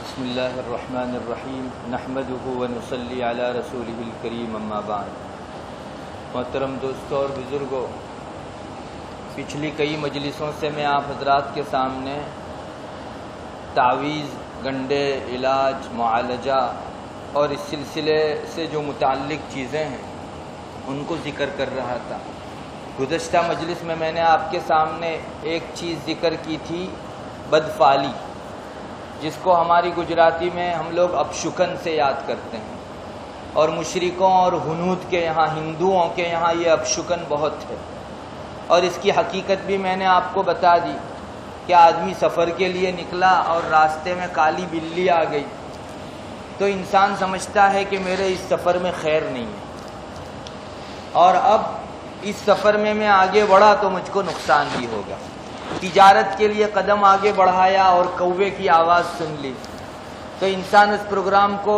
بسم اللہ الرحمن الرحیم نحمدہ ونصلی علی رسولہ الکریم اما بعد۔ محترم دوستوں اور بزرگوں، پچھلی کئی مجلسوں سے میں آپ حضرات کے سامنے تعویذ، گنڈے، علاج، معالجہ اور اس سلسلے سے جو متعلق چیزیں ہیں ان کو ذکر کر رہا تھا۔ گزشتہ مجلس میں نے آپ کے سامنے ایک چیز ذکر کی تھی، بدفعلی، جس کو ہماری گجراتی میں ہم لوگ اپشکن سے یاد کرتے ہیں، اور مشرکوں اور ہنود کے یہاں، ہندوؤں کے یہاں یہ اپشکن بہت ہے، اور اس کی حقیقت بھی میں نے آپ کو بتا دی کہ آدمی سفر کے لیے نکلا اور راستے میں کالی بلی آ گئی تو انسان سمجھتا ہے کہ میرے اس سفر میں خیر نہیں ہے، اور اب اس سفر میں آگے بڑھا تو مجھ کو نقصان بھی ہوگا۔ تجارت کے لیے قدم آگے بڑھایا اور کوے کی آواز سن لی تو انسان اس پروگرام کو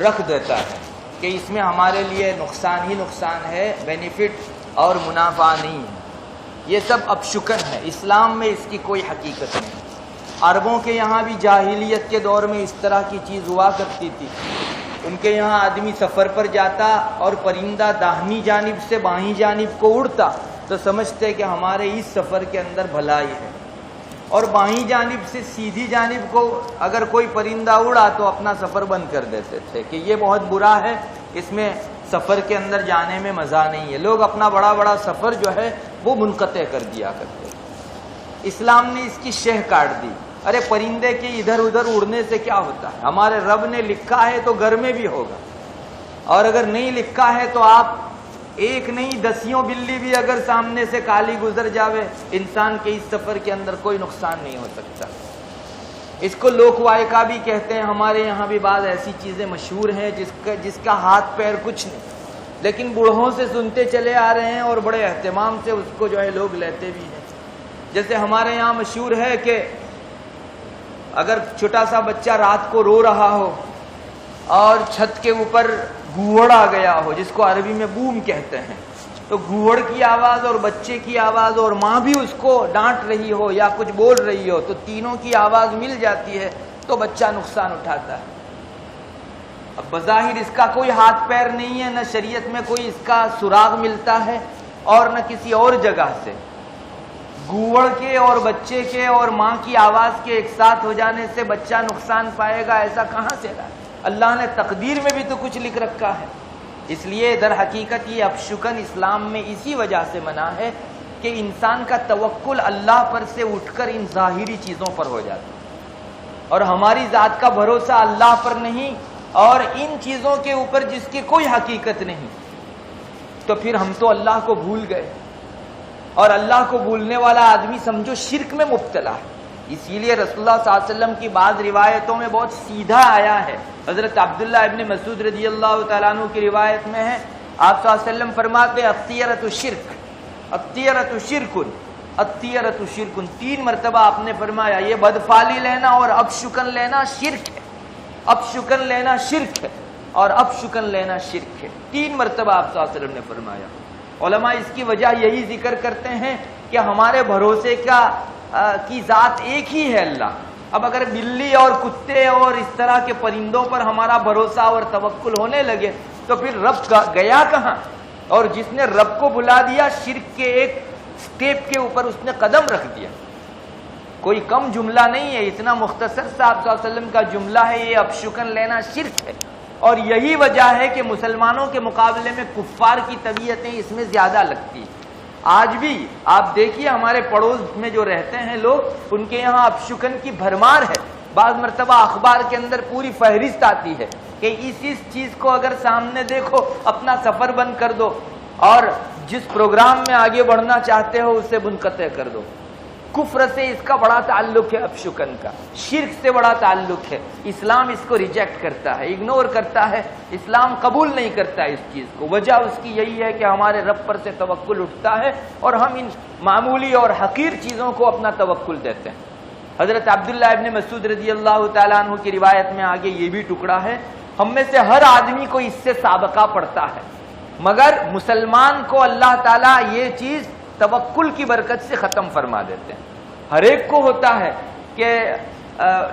رکھ دیتا ہے کہ اس میں ہمارے لیے نقصان ہی نقصان ہے، بینیفٹ اور منافع نہیں ہے۔ یہ سب اپشکن ہے، اسلام میں اس کی کوئی حقیقت نہیں۔ عربوں کے یہاں بھی جاہلیت کے دور میں اس طرح کی چیز ہوا کرتی تھی۔ ان کے یہاں آدمی سفر پر جاتا اور پرندہ داہنی جانب سے بائیں جانب کو اڑتا تو سمجھتے کہ ہمارے اس سفر کے اندر بھلائی ہے، اور بائیں جانب سے سیدھی جانب کو اگر کوئی پرندہ اڑا تو اپنا سفر بند کر دیتے تھے کہ یہ بہت برا ہے، اس میں سفر کے اندر جانے میں مزہ نہیں ہے۔ لوگ اپنا بڑا بڑا سفر جو ہے وہ منقطع کر دیا کرتے۔ اسلام نے اس کی شہ کاٹ دی۔ ارے پرندے کے ادھر ادھر اڑنے سے کیا ہوتا ہے؟ ہمارے رب نے لکھا ہے تو گھر میں بھی ہوگا، اور اگر نہیں لکھا ہے تو آپ ایک نہیں دسیوں بلی بھی اگر سامنے سے کالی گزر جاوے، انسان کے اس سفر کے اندر کوئی نقصان نہیں ہو سکتا۔ اس کو لوک وائکا بھی کہتے ہیں۔ ہمارے یہاں بھی بعض ایسی چیزیں مشہور ہیں جس کا ہاتھ پیر کچھ نہیں، لیکن بوڑھوں سے سنتے چلے آ رہے ہیں اور بڑے اہتمام سے اس کو جو ہے لوگ لیتے بھی ہیں۔ جیسے ہمارے یہاں مشہور ہے کہ اگر چھوٹا سا بچہ رات کو رو رہا ہو اور چھت کے اوپر گھوڑ آ گیا ہو، جس کو عربی میں بوم کہتے ہیں، تو گھوڑ کی آواز اور بچے کی آواز اور ماں بھی اس کو ڈانٹ رہی ہو یا کچھ بول رہی ہو تو تینوں کی آواز مل جاتی ہے تو بچہ نقصان اٹھاتا ہے۔ اب بظاہر اس کا کوئی ہاتھ پیر نہیں ہے، نہ شریعت میں کوئی اس کا سراغ ملتا ہے اور نہ کسی اور جگہ سے۔ گھوڑ کے اور بچے کے اور ماں کی آواز کے ایک ساتھ ہو جانے سے بچہ نقصان پائے گا، ایسا کہاں سے رہا؟ اللہ نے تقدیر میں بھی تو کچھ لکھ رکھا ہے۔ اس لیے در حقیقت یہ اپشکن اسلام میں اسی وجہ سے منع ہے کہ انسان کا توکل اللہ پر سے اٹھ کر ان ظاہری چیزوں پر ہو جاتا ہے، اور ہماری ذات کا بھروسہ اللہ پر نہیں اور ان چیزوں کے اوپر جس کی کوئی حقیقت نہیں، تو پھر ہم تو اللہ کو بھول گئے، اور اللہ کو بھولنے والا آدمی سمجھو شرک میں مبتلا ہے۔ اسی لیے رسول اللہ صلی اللہ علیہ وسلم کی بعض روایتوں میں بہت سیدھا آیا ہے۔ حضرت عبداللہ ابن مسعود رضی اللہ تعالیٰ عنہ کی روایت میں ہے، آپ صلی اللہ علیہ وسلم فرماتے الطیرۃ شرک، الطیرۃ شرکن، الطیرۃ شرکن، 3 مرتبہ آپ نے فرمایا یہ بدفعلی لینا اور اپشکن لینا شرک ہے، اپشکن لینا شرک ہے، اور اپشکن لینا شرک ہے، 3 مرتبہ آپ صلی اللہ علیہ وسلم نے فرمایا۔ علماء اس کی وجہ یہی ذکر کرتے ہیں کہ ہمارے بھروسے کی ذات ایک ہی ہے اللہ۔ اب اگر بلی اور کتے اور اس طرح کے پرندوں پر ہمارا بھروسہ اور توکل ہونے لگے تو پھر رب گیا کہاں؟ اور جس نے رب کو بھلا دیا، شرک کے ایک سٹیپ کے اوپر اس نے قدم رکھ دیا۔ کوئی کم جملہ نہیں ہے، اتنا مختصر سا آپ صلی اللہ علیہ وسلم کا جملہ ہے، یہ اپشکن لینا شرک ہے۔ اور یہی وجہ ہے کہ مسلمانوں کے مقابلے میں کفار کی طبیعتیں اس میں زیادہ لگتی ہیں۔ آج بھی آپ دیکھیے ہمارے پڑوس میں جو رہتے ہیں لوگ، ان کے یہاں اپشکن کی بھرمار ہے۔ بعض مرتبہ اخبار کے اندر پوری فہرست آتی ہے کہ اس چیز کو اگر سامنے دیکھو اپنا سفر بند کر دو، اور جس پروگرام میں آگے بڑھنا چاہتے ہو اسے منقطع کر دو۔ کفر سے اس کا بڑا تعلق ہے، اپشکن کا شرک سے بڑا تعلق ہے۔ اسلام اس کو ریجیکٹ کرتا ہے، اگنور کرتا ہے، اسلام قبول نہیں کرتا اس چیز کو۔ وجہ اس کی یہی ہے کہ ہمارے رب پر سے توکل اٹھتا ہے اور ہم ان معمولی اور حقیر چیزوں کو اپنا توکل دیتے ہیں۔ حضرت عبداللہ ابن مسعود رضی اللہ تعالیٰ عنہ کی روایت میں آگے یہ بھی ٹکڑا ہے، ہم میں سے ہر آدمی کو اس سے سابقہ پڑتا ہے، مگر مسلمان کو اللہ تعالیٰ یہ چیز توکل کی برکت سے ختم فرما دیتے ہیں۔ ہر ایک کو ہوتا ہے کہ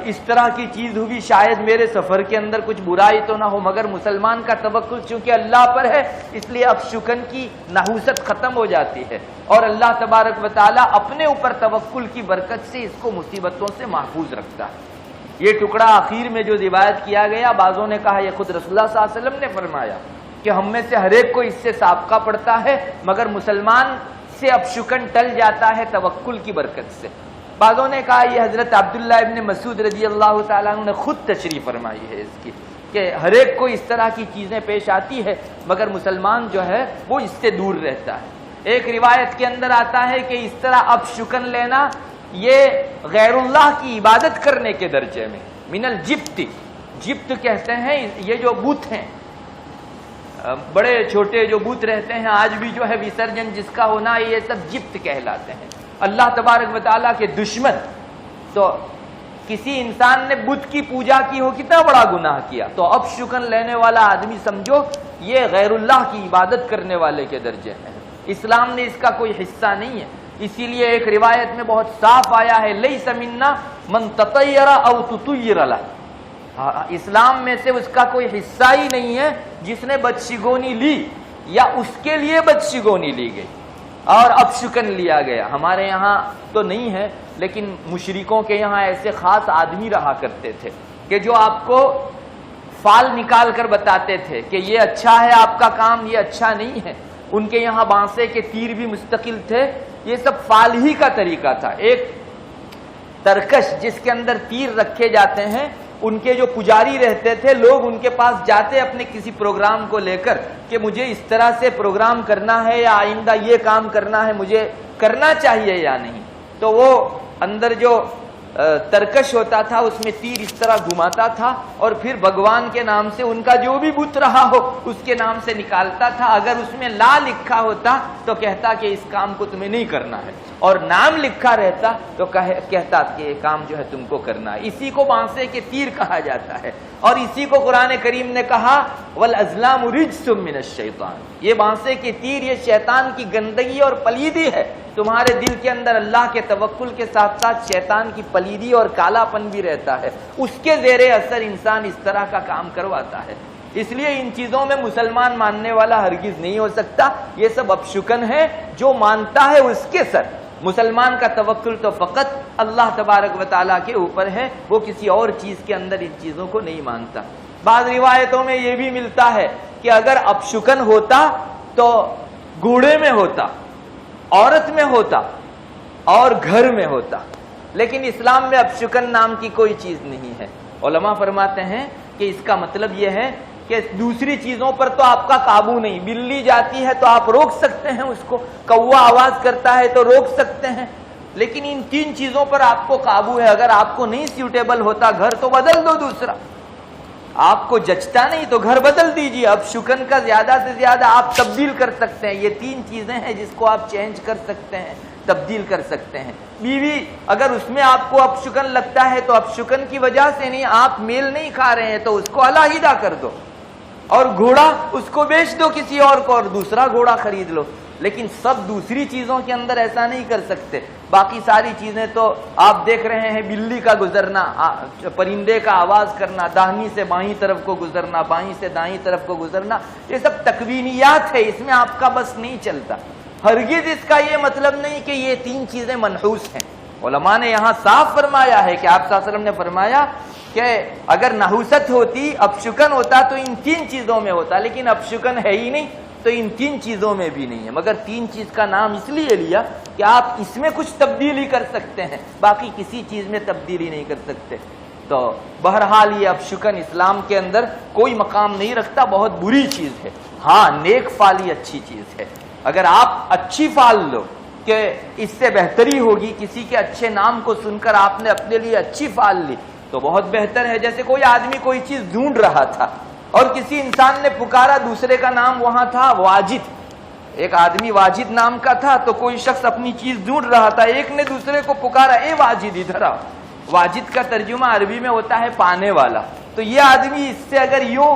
اس طرح کی چیز ہوئی، شاید میرے سفر کے اندر کچھ برائی تو نہ ہو، مگر مسلمان کا توکل چونکہ اللہ پر ہے اس لیے اب شکن کی نحوست ختم ہو جاتی ہے، اور اللہ تبارک و تعالیٰ اپنے اوپر توکل کی برکت سے اس کو مصیبتوں سے محفوظ رکھتا ہے۔ یہ ٹکڑا آخر میں جو روایت کیا گیا، بعضوں نے کہا یہ خود رسول اللہ صلی اللہ علیہ وسلم نے فرمایا کہ ہم میں سے ہر ایک کو اس سے سابقہ پڑتا ہے، مگر مسلمان سے اب شکن ٹل جاتا ہے توکل کی برکت سے۔ بعضوں نے کہا یہ حضرت عبداللہ ابن مسعود رضی اللہ تعالیٰ عنہ نے خود تشریح فرمائی ہے اس کی، کہ ہر ایک کو اس طرح کی چیزیں پیش آتی ہے مگر مسلمان جو ہے وہ اس سے دور رہتا ہے۔ ایک روایت کے اندر آتا ہے کہ اس طرح اب شکن لینا یہ غیر اللہ کی عبادت کرنے کے درجے میں، من الجبت، جبت کہتے ہیں یہ جو بت ہیں، بڑے چھوٹے جو بت رہتے ہیں آج بھی جو ہے وسرجن جس کا ہونا ہے، یہ سب جبت کہلاتے ہیں، اللہ تبارک و تعالیٰ کے دشمن۔ تو کسی انسان نے بت کی پوجا کی ہو، کتنا بڑا گناہ کیا، تو اب شکن لینے والا آدمی سمجھو یہ غیر اللہ کی عبادت کرنے والے کے درجے میں ہے، اسلام نے اس کا کوئی حصہ نہیں ہے۔ اسی لیے ایک روایت میں بہت صاف آیا ہے لیس منا من تطیر او تطیر لہ، اسلام میں سے اس کا کوئی حصہ ہی نہیں ہے جس نے بدشگونی لی یا اس کے لیے بدشگونی لی گئی اور اب شکن لیا گیا۔ ہمارے یہاں تو نہیں ہے لیکن مشرکوں کے یہاں ایسے خاص آدمی رہا کرتے تھے کہ جو آپ کو فال نکال کر بتاتے تھے کہ یہ اچھا ہے آپ کا کام، یہ اچھا نہیں ہے۔ ان کے یہاں بانسے کے تیر بھی مستقل تھے، یہ سب فال ہی کا طریقہ تھا۔ ایک ترکش جس کے اندر تیر رکھے جاتے ہیں، ان کے جو پجاری رہتے تھے لوگ ان کے پاس جاتے اپنے کسی پروگرام کو لے کر کہ مجھے اس طرح سے پروگرام کرنا ہے یا آئندہ یہ کام کرنا ہے، مجھے کرنا چاہیے یا نہیں، تو وہ اندر جو ترکش ہوتا تھا اس میں تیر اس طرح گھماتا تھا اور پھر بھگوان کے نام سے ان کا جو بھی بت رہا ہو اس کے نام سے نکالتا تھا۔ اگر اس میں لا لکھا ہوتا تو کہتا کہ اس کام کو تمہیں نہیں کرنا ہے، اور نام لکھا رہتا تو کہتا کہ یہ کام جو ہے تم کو کرنا ہے۔ اسی کو بانسے کے تیر کہا جاتا ہے، اور اسی کو قرآن کریم نے کہا والازلام رجس من الشیطان، یہ بانسے کے تیر یہ شیطان کی گندگی اور پلیدی ہے۔ تمہارے دل کے اندر اللہ کے توکل کے ساتھ ساتھ شیطان کی پلیدی اور کالا پن بھی رہتا ہے، اس کے زیر اثر انسان اس طرح کا کام کرواتا ہے۔ اس لیے ان چیزوں میں مسلمان ماننے والا ہرگز نہیں ہو سکتا، یہ سب اپشکن ہے، جو مانتا ہے اس کے سر۔ مسلمان کا توکل تو فقط اللہ تبارک و تعالیٰ کے اوپر ہے، وہ کسی اور چیز کے اندر ان چیزوں کو نہیں مانتا۔ بعض روایتوں میں یہ بھی ملتا ہے کہ اگر اپشکن ہوتا تو گھوڑے میں ہوتا، عورت میں ہوتا اور گھر میں ہوتا، لیکن اسلام میں اپشکن نام کی کوئی چیز نہیں ہے۔ علماء فرماتے ہیں کہ اس کا مطلب یہ ہے کہ دوسری چیزوں پر تو آپ کا قابو نہیں، بلی جاتی ہے تو آپ روک سکتے ہیں اس کو، کوا آواز کرتا ہے تو روک سکتے ہیں، لیکن ان تین چیزوں پر آپ کو قابو ہے۔ اگر آپ کو نہیں سیوٹیبل ہوتا گھر تو بدل دو دوسرا، آپ کو جچتا نہیں تو گھر بدل دیجیے۔ اب شکن کا زیادہ سے زیادہ آپ تبدیل کر سکتے ہیں، یہ تین چیزیں ہیں جس کو آپ چینج کر سکتے ہیں، تبدیل کر سکتے ہیں۔ بیوی اگر اس میں آپ کو اب شکن لگتا ہے تو اب شکن کی وجہ سے نہیں، آپ میل نہیں کھا رہے ہیں تو اس کو علیحدہ کر دو، اور گھوڑا اس کو بیچ دو کسی اور کو اور دوسرا گھوڑا خرید لو۔ لیکن سب دوسری چیزوں کے اندر ایسا نہیں کر سکتے۔ باقی ساری چیزیں تو آپ دیکھ رہے ہیں، بلی کا گزرنا، پرندے کا آواز کرنا، داہنی سے بائیں طرف کو گزرنا، بائیں سے دائیں طرف کو گزرنا، یہ سب تکوینیات ہے، اس میں آپ کا بس نہیں چلتا۔ ہرگز اس کا یہ مطلب نہیں کہ یہ تین چیزیں منحوس ہیں۔ علماء نے یہاں صاف فرمایا ہے کہ آپ صلی اللہ علیہ وسلم نے فرمایا کہ اگر نحوست ہوتی، اپشکن ہوتا تو ان تین چیزوں میں ہوتا، لیکن اپشکن ہے ہی نہیں تو ان تین چیزوں میں بھی نہیں ہے، مگر تین چیز کا نام اس لیے لیا کہ آپ اس میں کچھ تبدیلی کر سکتے ہیں، باقی کسی چیز میں تبدیلی نہیں کر سکتے۔ تو بہرحال یہ اپشکن اسلام کے اندر کوئی مقام نہیں رکھتا، بہت بری چیز ہے۔ ہاں نیک فالی اچھی چیز ہے، اگر آپ اچھی فال لو کہ اس سے بہتری ہوگی، کسی کے اچھے نام کو سن کر آپ نے اپنے لیے اچھی فال لی تو بہت بہتر ہے۔ جیسے کوئی آدمی کوئی چیز ڈھونڈ رہا تھا اور کسی انسان نے پکارا، دوسرے کا نام وہاں تھا واجد، ایک آدمی واجد نام کا تھا، تو کوئی شخص اپنی چیز ڈھونڈ رہا تھا، ایک نے دوسرے کو پکارا اے واجد ادھر آؤ۔ واجد کا ترجمہ عربی میں ہوتا ہے پانے والا۔ تو یہ آدمی اس سے اگر یوں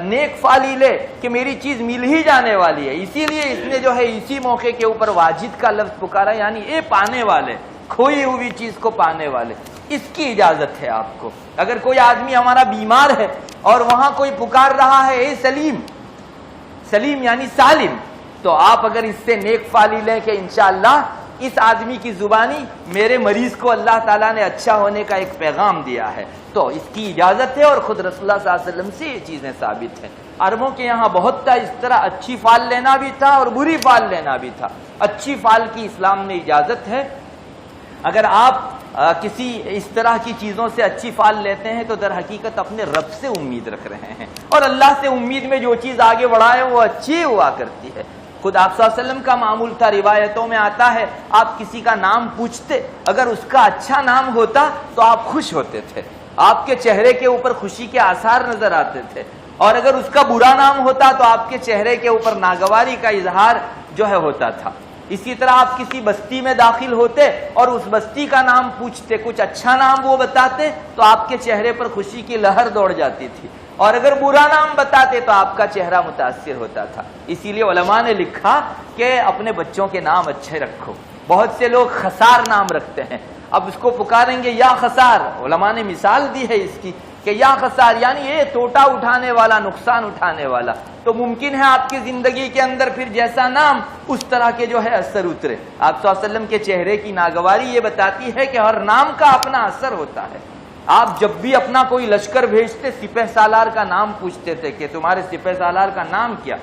نیک فالی لے کہ میری چیز مل ہی جانے والی ہے، اسی لیے اس نے جو ہے اسی موقع کے اوپر واجد کا لفظ پکارا، یعنی اے پانے والے، کھوئی ہوئی چیز کو پانے والے۔ اس کی اجازت ہے آپ کو. اگر کوئی آدمی ہمارا بیمار ہے اور وہاں کوئی پکار رہا ہے اے سلیم، سلیم یعنی سالم، تو آپ اگر اس سے نیک فالی لیں کہ انشاءاللہ اس آدمی کی زبانی میرے مریض کو اللہ تعالیٰ نے اچھا ہونے کا ایک پیغام دیا ہے، تو اس کی اجازت ہے. اور خود رسول اللہ صلی اللہ علیہ وسلم سے یہ چیزیں ثابت ہیں. عربوں کے یہاں بہت تھا اس طرح، اچھی فال لینا بھی تھا اور بری فال لینا بھی تھا. اچھی فال کی اسلام نے اجازت ہے. اگر آپ کسی اس طرح کی چیزوں سے اچھی فال لیتے ہیں تو در حقیقت اپنے رب سے امید رکھ رہے ہیں، اور اللہ سے امید میں جو چیز آگے بڑھائے وہ اچھی ہوا کرتی ہے. خود آپ صلی اللہ علیہ وسلم کا معمول تھا، روایتوں میں آتا ہے آپ کسی کا نام پوچھتے، اگر اس کا اچھا نام ہوتا تو آپ خوش ہوتے تھے، آپ کے چہرے کے اوپر خوشی کے آثار نظر آتے تھے، اور اگر اس کا برا نام ہوتا تو آپ کے چہرے کے اوپر ناگواری کا اظہار جو ہے ہوتا تھا. اسی طرح آپ کسی بستی میں داخل ہوتے اور اس بستی کا نام پوچھتے، کچھ اچھا نام وہ بتاتے تو آپ کے چہرے پر خوشی کی لہر دوڑ جاتی تھی، اور اگر برا نام بتاتے تو آپ کا چہرہ متاثر ہوتا تھا. اسی لیے علماء نے لکھا کہ اپنے بچوں کے نام اچھے رکھو. بہت سے لوگ خسار نام رکھتے ہیں، اب اس کو پکاریں گے یا خسار. علماء نے مثال دی ہے اس کی کہ یا خسار یعنی یہ ٹوٹا اٹھانے والا، نقصان اٹھانے والا. تو ممکن ہے آپ کی زندگی کے اندر پھر جیسا نام اس طرح کے جو ہے اثر اترے. آپ صلی اللہ علیہ وسلم کے چہرے کی ناگواری یہ بتاتی ہے کہ ہر نام کا اپنا اثر ہوتا ہے. آپ جب بھی اپنا کوئی لشکر بھیجتے سپہ سالار کا نام پوچھتے تھے کہ تمہارے سپہ سالار کا نام کیا،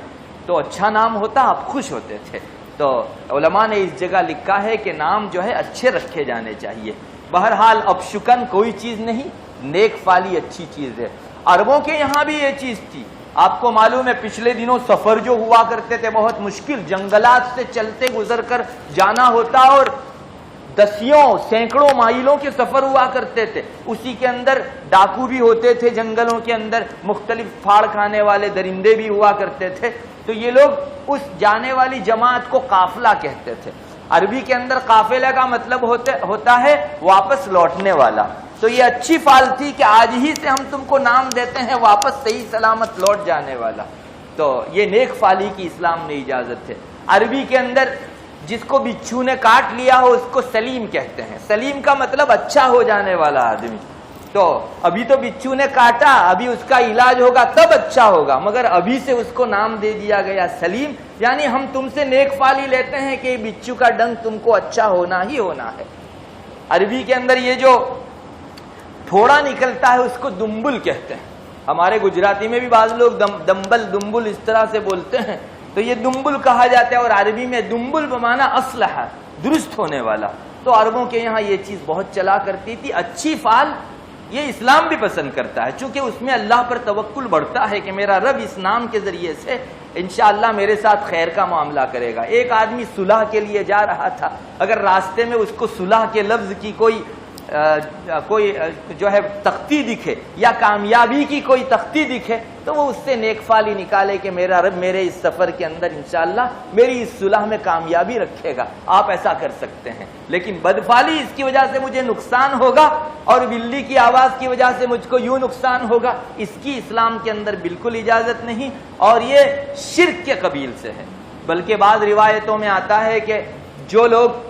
تو اچھا نام ہوتا آپ خوش ہوتے تھے. تو علماء نے اس جگہ لکھا ہے کہ نام جو ہے اچھے رکھے جانے چاہیے. بہرحال اب شکن کوئی چیز نہیں، نیک فالی اچھی چیز ہے. عربوں کے یہاں بھی یہ چیز تھی. آپ کو معلوم ہے پچھلے دنوں سفر جو ہوا کرتے تھے بہت مشکل، جنگلات سے چلتے گزر کر جانا ہوتا اور دسیوں سینکڑوں مائلوں کے سفر ہوا کرتے تھے. اسی کے اندر ڈاکو بھی ہوتے تھے، جنگلوں کے اندر مختلف پھاڑ کھانے والے درندے بھی ہوا کرتے تھے. تو یہ لوگ اس جانے والی جماعت کو قافلہ کہتے تھے. عربی کے اندر قافلہ کا مطلب ہوتا ہے واپس لوٹنے والا. تو یہ اچھی فال تھی کہ آج ہی سے ہم تم کو نام دیتے ہیں واپس صحیح سلامت لوٹ جانے والا. تو یہ نیک فالی کی اسلام نے اجازت ہے. عربی کے اندر جس کو بچھو نے کاٹ لیا ہو اس کو سلیم کہتے ہیں. سلیم کا مطلب اچھا ہو جانے والا آدمی. تو ابھی تو بچھو نے کاٹا، ابھی اس کا علاج ہوگا تب اچھا ہوگا، مگر ابھی سے اس کو نام دے دیا گیا سلیم. یعنی ہم تم سے نیک فالی لیتے ہیں کہ بچھو کا ڈنگ تم کو اچھا ہونا ہی ہونا ہے. عربی کے اندر یہ جو تھوڑا نکلتا ہے اس کو دمبل کہتے ہیں. ہمارے گجراتی میں بھی بعض لوگ دمبل دمبل اس طرح سے بولتے ہیں، تو یہ دمبل کہا جاتا ہے. اور عربی میں دمبل بمانا اصلح، درست ہونے والا. تو عربوں کے یہاں یہ چیز بہت چلا کرتی تھی. اچھی فال یہ اسلام بھی پسند کرتا ہے، چونکہ اس میں اللہ پر توکل بڑھتا ہے کہ میرا رب اس نام کے ذریعے سے انشاءاللہ میرے ساتھ خیر کا معاملہ کرے گا. ایک آدمی صلح کے لیے جا رہا تھا، اگر راستے میں اس کو صلح کے لفظ کی کوئی جو ہے تختی دکھے یا کامیابی کی کوئی تختی دکھے تو وہ اس سے نیک فالی نکالے کہ میرا رب میرے اس سفر کے اندر انشاءاللہ میری اس صلح میں کامیابی رکھے گا. آپ ایسا کر سکتے ہیں. لیکن بدفالی اس کی وجہ سے مجھے نقصان ہوگا اور بلی کی آواز کی وجہ سے مجھ کو یوں نقصان ہوگا، اس کی اسلام کے اندر بالکل اجازت نہیں، اور یہ شرک کے قبیل سے ہے. بلکہ بعض روایتوں میں آتا ہے کہ جو لوگ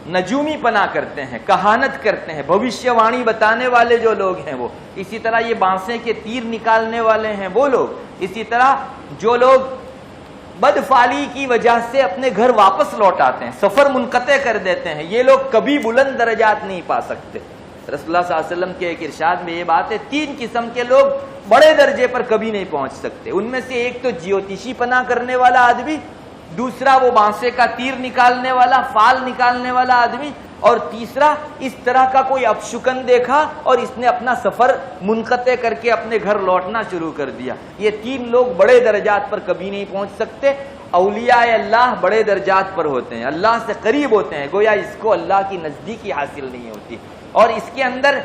نجومی پنا کرتے ہیں، کہانت کرتے ہیں، بھوشیہ وانی بتانے والے جو لوگ ہیں وہ، اسی طرح یہ بانسے کے تیر نکالنے والے ہیں وہ لوگ، اسی طرح جو لوگ بدفالی کی وجہ سے اپنے گھر واپس لوٹ آتے ہیں، سفر منقطع کر دیتے ہیں، یہ لوگ کبھی بلند درجات نہیں پا سکتے. رسول اللہ صلی اللہ علیہ وسلم کے ایک ارشاد میں یہ بات ہے، 3 قسم کے لوگ بڑے درجے پر کبھی نہیں پہنچ سکتے. ان میں سے ایک تو جیوتشی پنا کرنے والا آدمی، دوسرا وہ بانسے کا تیر نکالنے والا، فال نکالنے والا آدمی، اور تیسرا اس طرح کا کوئی اپشکن دیکھا اور اس نے اپنا سفر منقطع کر کے اپنے گھر لوٹنا شروع کر دیا. یہ 3 لوگ بڑے درجات پر کبھی نہیں پہنچ سکتے. اولیاء اللہ بڑے درجات پر ہوتے ہیں، اللہ سے قریب ہوتے ہیں، گویا اس کو اللہ کی نزدیکی حاصل نہیں ہوتی. اور اس کے اندر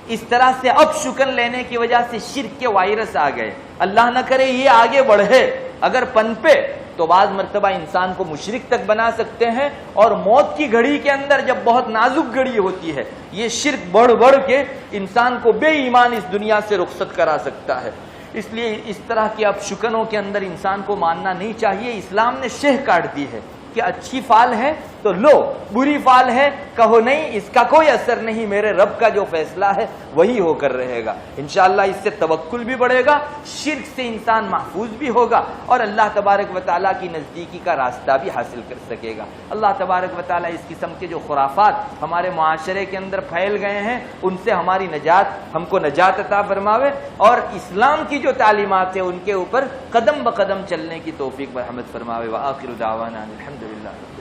اس طرح سے اپشکن لینے کی وجہ سے شرک کے وائرس آ گئے. اللہ نہ کرے یہ آگے بڑھے، اگر پنپے تو بعض مرتبہ انسان کو مشرک تک بنا سکتے ہیں. اور موت کی گھڑی کے اندر جب بہت نازک گھڑی ہوتی ہے، یہ شرک بڑھ بڑھ کے انسان کو بے ایمان اس دنیا سے رخصت کرا سکتا ہے. اس لیے اس طرح کے اپشکنوں کے اندر انسان کو ماننا نہیں چاہیے. اسلام نے شہ کاٹ دی ہے کہ اچھی فال ہے تو لو بری فال ہے، کہو نہیں اس کا کوئی اثر نہیں، میرے رب کا جو فیصلہ ہے وہی ہو کر رہے گا۔ انشاءاللہ اس سے توکل بھی بڑھے گا، شرک سے انسان محفوظ بھی ہوگا، اور اللہ تبارک و تعالیٰ کی نزدیکی کا راستہ بھی حاصل کر سکے گا۔ اللہ تبارک و تعالیٰ اس قسم کے جو خرافات ہمارے معاشرے کے اندر پھیل گئے ہیں ان سے ہماری نجات، ہم کو نجات عطا فرماوے، اور اسلام کی جو تعلیمات ہیں ان کے اوپر قدم بقدم چلنے کی توفیق مرحمت فرماوے۔ وآخر دعوانا الحمدللہ۔